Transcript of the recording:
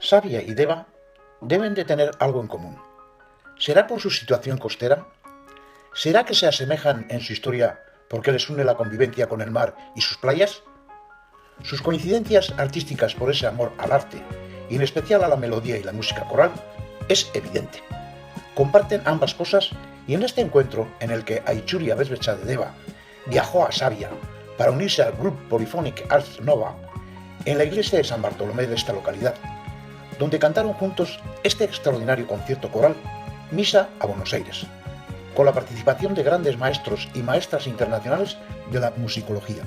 Savia y Deva deben de tener algo en común. ¿Será por su situación costera? ¿Será que se asemejan en su historia porque les une la convivencia con el mar y sus playas? Sus coincidencias artísticas por ese amor al arte, y en especial a la melodía y la música coral, es evidente. Comparten ambas cosas y en este encuentro en el que Aichuri Abesbecha de Deva viajó a Savia para unirse al Group Polyphonic Ars Nova en la iglesia de San Bartolomé de esta localidad, donde cantaron juntos este extraordinario concierto coral, Misa a Buenos Aires, con la participación de grandes maestros y maestras internacionales de la musicología.